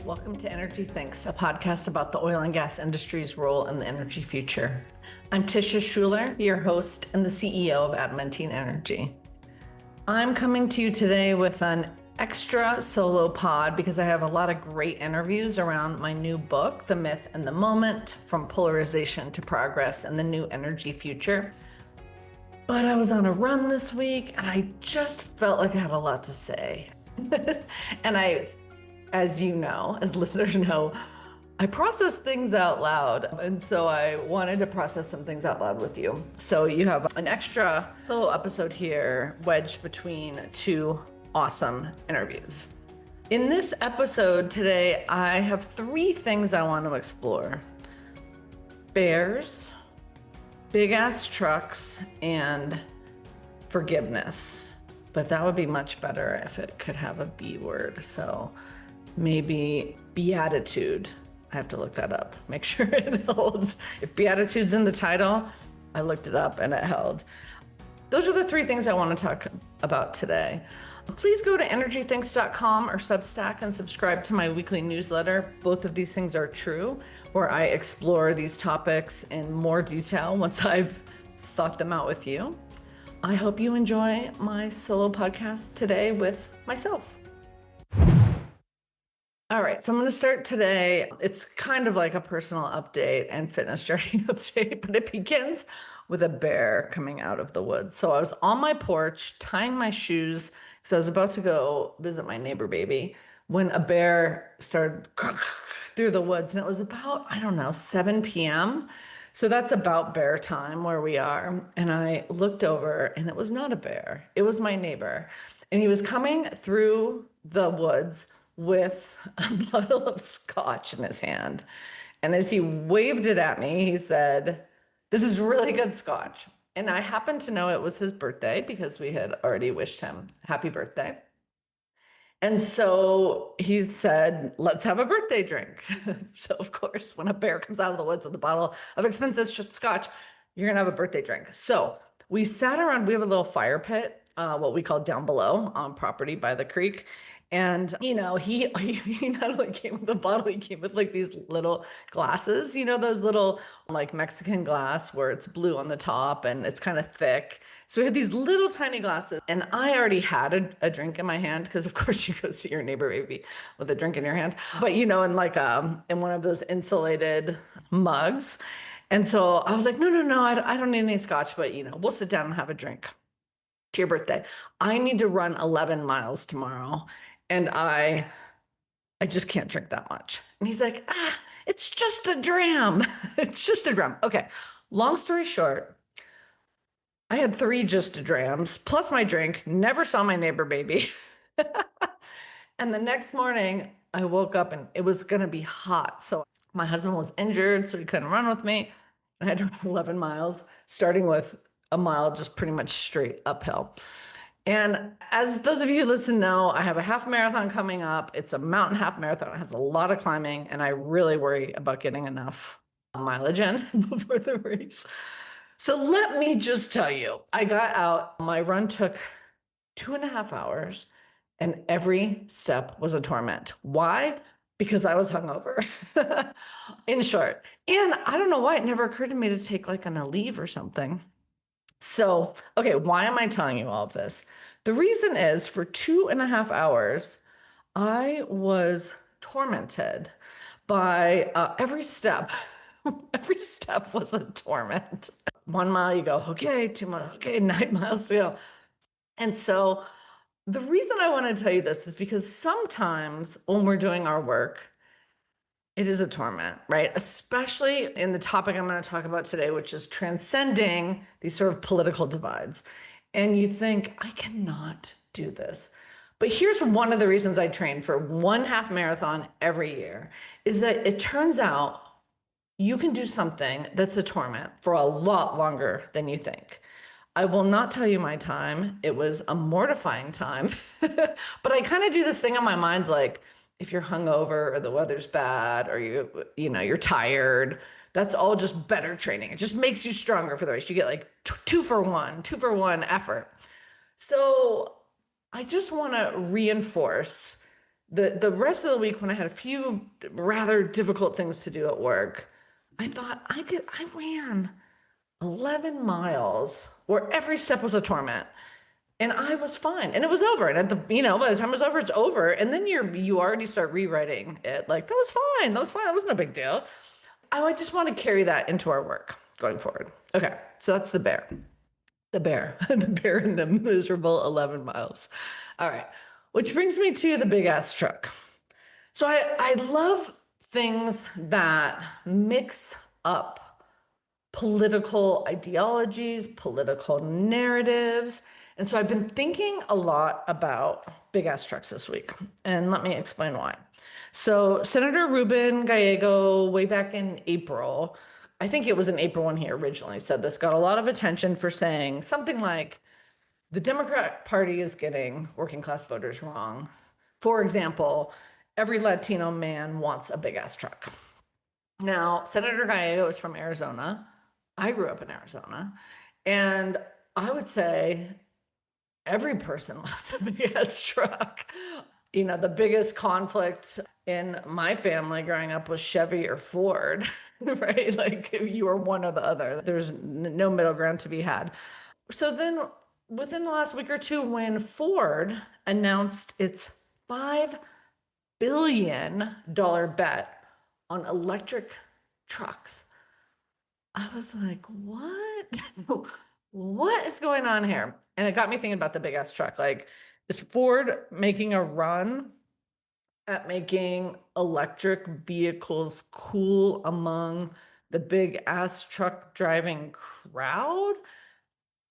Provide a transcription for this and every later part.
Welcome to Energy Thinks, a podcast about the oil and gas industry's role in the energy future. I'm Tisha Schuller, your host and the CEO of Adamantine Energy. I'm coming to you today with an extra solo pod because I have a lot of great interviews around my new book, The Myth and the Moment, From Polarization to Progress and the New Energy Future. But I was on a run this week and I just felt like I had a lot to say. And as you know, as listeners know, I process things out loud. And so I wanted to process some things out loud with you. So you have an extra solo episode here wedged between two awesome interviews. In this episode today, I have three things I want to explore: bears, big ass trucks, and forgiveness. But that would be much better if it could have a B word. So maybe Beatitude. I have to look that up, make sure it holds. If Beatitude's in the title, I looked it up and it held. Those are the three things I want to talk about today. Please go to energythinks.com or Substack and subscribe to my weekly newsletter. Both of these things are true, where I explore these topics in more detail once I've thought them out with you. I hope you enjoy my solo podcast today with myself. All right, so I'm going to start today. It's kind of like a personal update and fitness journey update, but it begins with a bear coming out of the woods. So I was on my porch tying my shoes because I was about to go visit my neighbor baby when a bear started through the woods, and it was about, 7 p.m. So that's about bear time where we are. And I looked over and it was not a bear. It was my neighbor. And he was coming through the woods with a bottle of scotch in his hand. And as he waved it at me, he said, "This is really good scotch." And I happened to know it was his birthday because we had already wished him happy birthday. And so he said, "Let's have a birthday drink." So of course, when a bear comes out of the woods with a bottle of expensive scotch, you're gonna have a birthday drink. So we sat around, we have a little fire pit, what we call down below on property by the creek. And, he not only came with a bottle, he came with like these little glasses, those little like Mexican glass where it's blue on the top and it's kind of thick. So we had these little tiny glasses, and I already had a drink in my hand because of course you go see your neighbor baby with a drink in your hand, but in like in one of those insulated mugs. And so I was like, no, I don't need any scotch, but we'll sit down and have a drink to your birthday. I need to run 11 miles tomorrow. And I just can't drink that much. And he's like, it's just a dram. It's just a dram. Okay. Long story short, I had 3 just a drams plus my drink, never saw my neighbor baby. And the next morning I woke up and it was going to be hot. So my husband was injured, so he couldn't run with me. I had to run 11 miles, starting with a mile just pretty much straight uphill. And as those of you who listen know, I have a half marathon coming up. It's a mountain half marathon. It has a lot of climbing, and I really worry about getting enough mileage in before the race. So let me just tell you, I got out. My run took 2.5 hours, and every step was a torment. Why? Because I was hungover, in short. And I don't know why it never occurred to me to take like a leave or something. So, okay, why am I telling you all of this? The reason is for 2.5 hours, I was tormented by every step. Every step was a torment. 1 mile, you go, okay, 2 miles, okay, 9 miles to go. And so the reason I want to tell you this is because sometimes when we're doing our work, it is a torment, right? Especially in the topic I'm going to talk about today, which is transcending these sort of political divides. And you think, I cannot do this. But here's one of the reasons I train for 1 half marathon every year is that it turns out you can do something that's a torment for a lot longer than you think. I will not tell you my time. It was a mortifying time. But I kind of do this thing in my mind, like, if you're hungover or the weather's bad or you're tired, That's all just better training. It just makes you stronger for the race. You get like two for one effort. So I just want to reinforce the rest of the week when I had a few rather difficult things to do at work. I thought I ran 11 miles where every step was a torment. And I was fine. And it was over. And by the time it was over, it's over. And then you already start rewriting it. Like, that was fine. That was fine. That was no big deal. I just want to carry that into our work going forward. Okay. So that's the bear. The bear. The bear in the miserable 11 miles. All right. Which brings me to the big ass truck. So I love things that mix up political ideologies, political narratives. And so I've been thinking a lot about big ass trucks this week. And let me explain why. So Senator Ruben Gallego, way back in April, I think it was in April when he originally said this, got a lot of attention for saying something like, the Democrat Party is getting working class voters wrong. For example, every Latino man wants a big ass truck. Now, Senator Gallego is from Arizona. I grew up in Arizona. And I would say every person wants a big ass truck. The biggest conflict in my family growing up was Chevy or Ford, right? Like, you were one or the other. There's no middle ground to be had. So then within the last week or two, when Ford announced its $5 billion bet on electric trucks, I was like, what? What is going on here? And it got me thinking about the big ass truck. Like, is Ford making a run at making electric vehicles cool among the big ass truck driving crowd?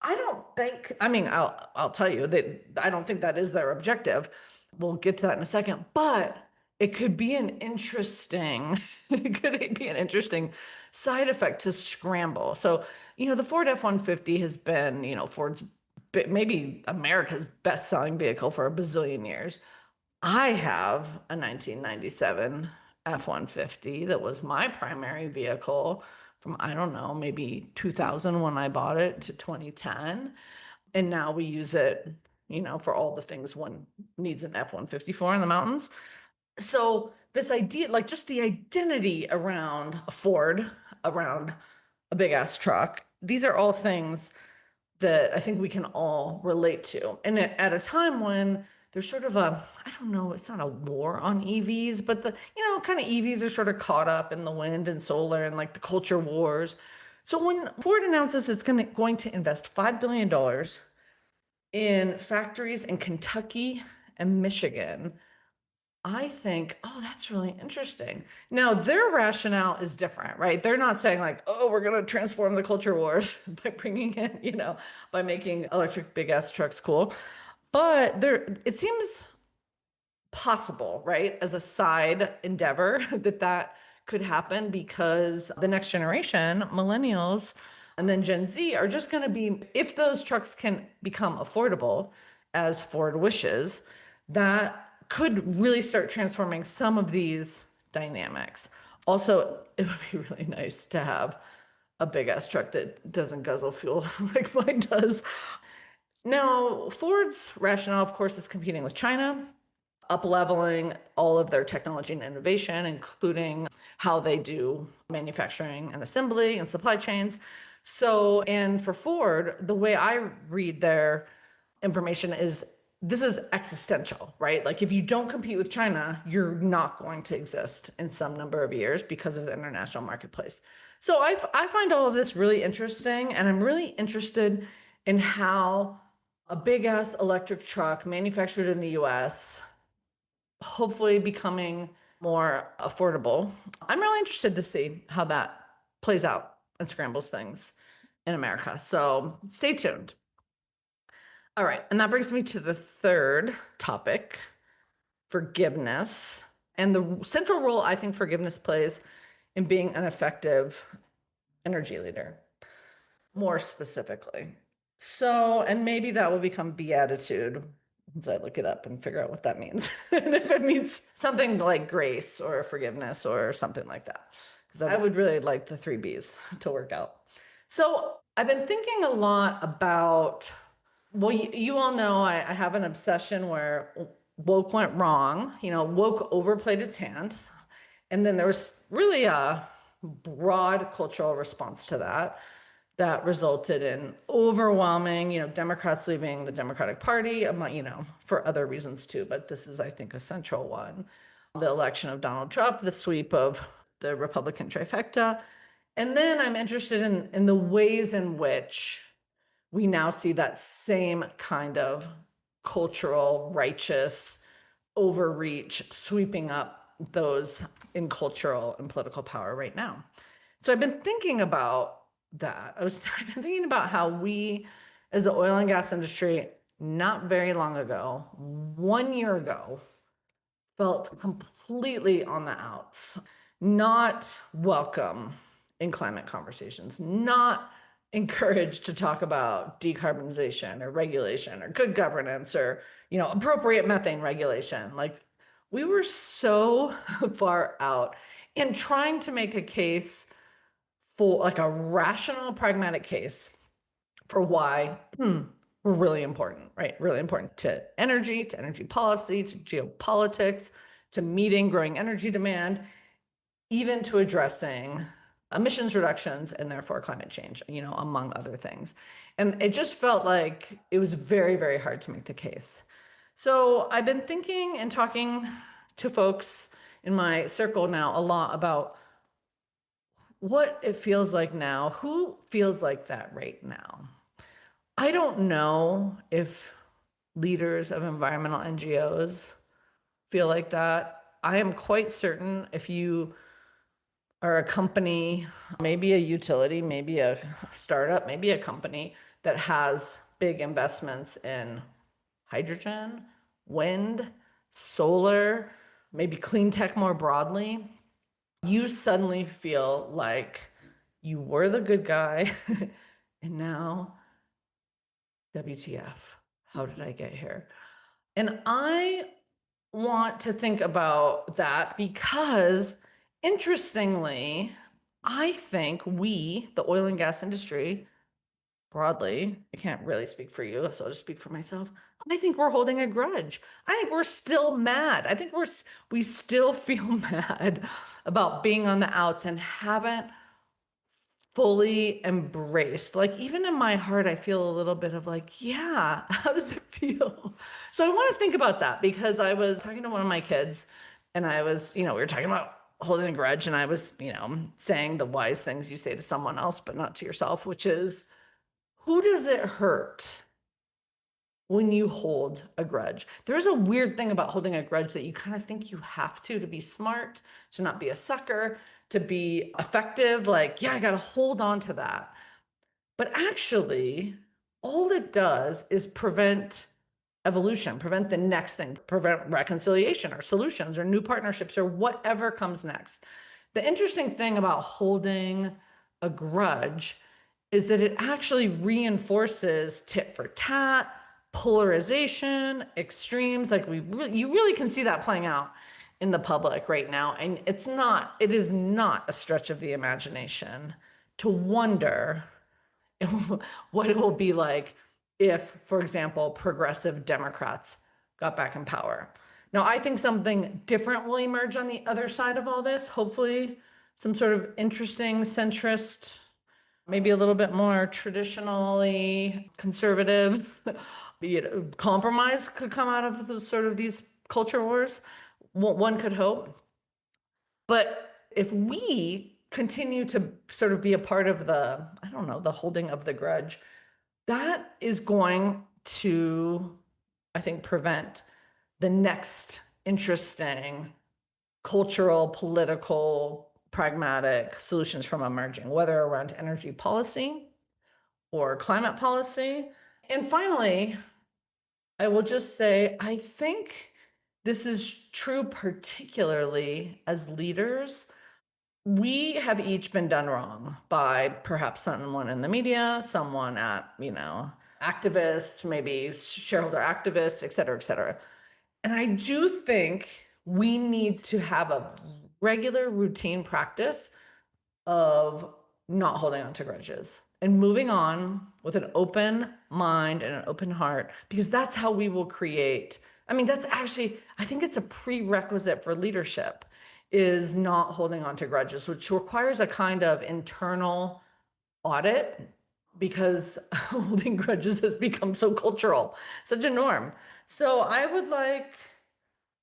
I don't think, I'll tell you that I don't think that is their objective. We'll get to that in a second, but it could be an interesting, it could be an interesting side effect to scramble. So, the Ford F-150 has been, Ford's maybe America's best-selling vehicle for a bazillion years. I have a 1997 F-150 that was my primary vehicle from, I don't know, maybe 2000 when I bought it to 2010. And now we use it, for all the things one needs an F-150 for in the mountains. So this idea, like just the identity around a Ford, around a big ass truck, these are all things that I think we can all relate to. And at a time when there's sort of I don't know, it's not a war on EVs, but kind of EVs are sort of caught up in the wind and solar and like the culture wars. So when Ford announces it's going to invest $5 billion in factories in Kentucky and Michigan, I think, oh, that's really interesting. Now, their rationale is different, right? They're not saying like, oh, we're going to transform the culture wars by bringing in, by making electric big ass trucks cool. But it seems possible, right? As a side endeavor that could happen because the next generation, millennials, and then Gen Z are just going to be, if those trucks can become affordable as Ford wishes, that could really start transforming some of these dynamics. Also, it would be really nice to have a big ass truck that doesn't guzzle fuel like mine does. Now, Ford's rationale, of course, is competing with China, up-leveling all of their technology and innovation, including how they do manufacturing and assembly and supply chains. So, and for Ford, the way I read their information is this is existential, right? Like, if you don't compete with China, you're not going to exist in some number of years because of the international marketplace. So I find all of this really interesting, and I'm really interested in how a big ass electric truck manufactured in the US, hopefully becoming more affordable. I'm really interested to see how that plays out and scrambles things in America. So stay tuned. All right. And that brings me to the third topic, forgiveness, and the central role I think forgiveness plays in being an effective energy leader, more specifically. So, and maybe that will become Beatitude once I look it up and figure out what that means. And if it means something like grace or forgiveness or something like that. because I would really like the 3 Bs to work out. So I've been thinking a lot about, well, you all know I have an obsession where woke went wrong. Woke overplayed its hand. And then there was really a broad cultural response to that resulted in overwhelming, Democrats leaving the Democratic Party, for other reasons too, but this is, I think, a central one. The election of Donald Trump, the sweep of the Republican trifecta. And then I'm interested in the ways in which we now see that same kind of cultural, righteous overreach sweeping up those in cultural and political power right now. So I've been thinking about that. I've been thinking about how we, as the oil and gas industry, not very long ago, 1 year ago, felt completely on the outs, not welcome in climate conversations, not encouraged to talk about decarbonization or regulation or good governance or, appropriate methane regulation. Like, we were so far out and trying to make a case for, like, a rational, pragmatic case for why we're really important, right? Really important to energy policy, to geopolitics, to meeting growing energy demand, even to addressing emissions reductions and therefore climate change, among other things. And it just felt like it was very, very hard to make the case. So I've been thinking and talking to folks in my circle now a lot about what it feels like now. Who feels like that right now? I don't know if leaders of environmental NGOs feel like that. I am quite certain if you are a company, maybe a utility, maybe a startup, maybe a company that has big investments in hydrogen, wind, solar, maybe clean tech more broadly, you suddenly feel like you were the good guy and now WTF, how did I get here? And I want to think about that because, interestingly, I think we, the oil and gas industry, broadly, I can't really speak for you, so I'll just speak for myself. I think we're holding a grudge. I think we're still mad. I think we still feel mad about being on the outs and haven't fully embraced. Like, even in my heart, I feel a little bit of like, yeah, how does it feel? So I want to think about that because I was talking to one of my kids and I was, we were talking about holding a grudge and I was, saying the wise things you say to someone else, but not to yourself, which is, who does it hurt when you hold a grudge? There's a weird thing about holding a grudge that you kind of think you have to be smart, to not be a sucker, to be effective. Like, yeah, I got to hold on to that. But actually, all it does is prevent evolution, prevent the next thing, prevent reconciliation or solutions or new partnerships or whatever comes next. The interesting thing about holding a grudge is that it actually reinforces tit for tat, polarization, extremes. Like, you really can see that playing out in the public right now. And it is not a stretch of the imagination to wonder what it will be like if, for example, progressive Democrats got back in power. Now, I think something different will emerge on the other side of all this. Hopefully, some sort of interesting centrist, maybe a little bit more traditionally conservative, compromise could come out of these culture wars. One could hope. But if we continue to sort of be a part of the holding of the grudge, that is going to, I think, prevent the next interesting cultural, political, pragmatic solutions from emerging, whether around energy policy or climate policy. And finally, I will just say, I think this is true particularly as leaders. We have each been done wrong by perhaps someone in the media, someone at, activist, maybe shareholder activist, et cetera, et cetera. And I do think we need to have a regular routine practice of not holding on to grudges and moving on with an open mind and an open heart, because that's how we will create. I mean, that's actually, I think it's a prerequisite for leadership, is not holding on to grudges, which requires a kind of internal audit, because holding grudges has become so cultural, such a norm. So I would like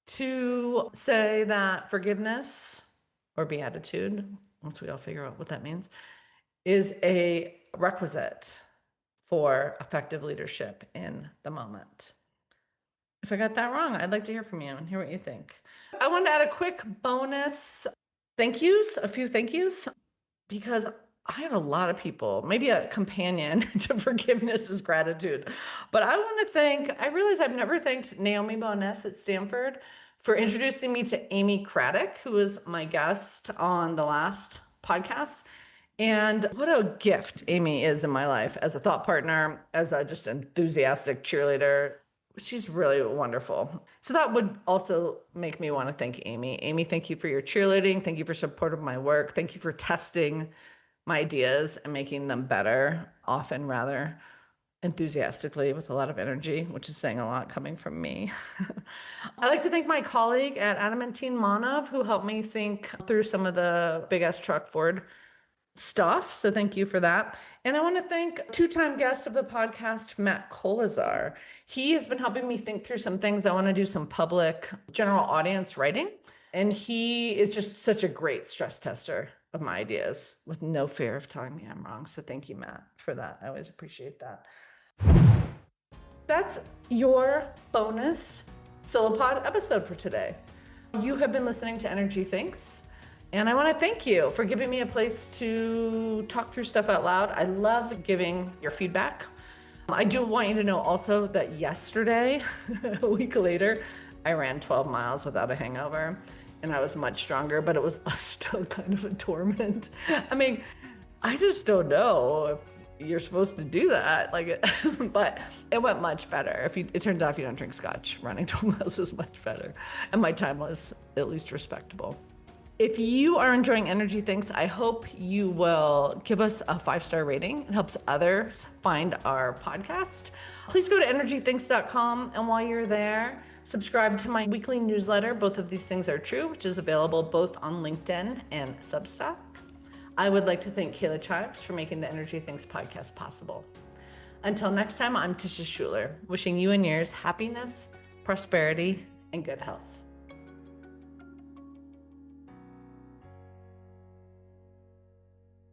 to say that forgiveness, or beatitude, once we all figure out what that means, is a requisite for effective leadership in the moment. If I got that wrong, I'd like to hear from you and hear what you think. I wanted to add a quick bonus thank yous, a few thank yous, because I have a lot of people, maybe a companion to forgiveness is gratitude. But I want to thank, I realize I've never thanked Naomi Boness at Stanford for introducing me to Amy Craddock, who was my guest on the last podcast. And what a gift Amy is in my life as a thought partner, as a just enthusiastic cheerleader. She's really wonderful. So that would also make me want to thank Amy. Amy, thank you for your cheerleading. Thank you for support of my work. Thank you for testing my ideas and making them better, often rather enthusiastically with a lot of energy, which is saying a lot coming from me. I'd like to thank my colleague at Adamantine Manov, who helped me think through some of the big ass truck Ford stuff. So thank you for that. And I want to thank two-time guest of the podcast, Matt Kolazar. He has been helping me think through some things. I want to do some public general audience writing. And he is just such a great stress tester of my ideas with no fear of telling me I'm wrong. So thank you, Matt, for that. I always appreciate that. That's your bonus Solopod episode for today. You have been listening to Energy Thinks. And I want to thank you for giving me a place to talk through stuff out loud. I love giving your feedback. I do want you to know also that yesterday, a week later, I ran 12 miles without a hangover, and I was much stronger, but it was still kind of a torment. I mean, I just don't know if you're supposed to do that, but it went much better. It turns out if you don't drink scotch, running 12 miles is much better. And my time was at least respectable. If you are enjoying Energy Thinks, I hope you will give us a 5-star rating. It helps others find our podcast. Please go to energythinks.com, and while you're there, subscribe to my weekly newsletter, Both of These Things Are True, which is available both on LinkedIn and Substack. I would like to thank Kayla Chieves for making the Energy Thinks podcast possible. Until next time, I'm Tisha Schuller, wishing you and yours happiness, prosperity, and good health.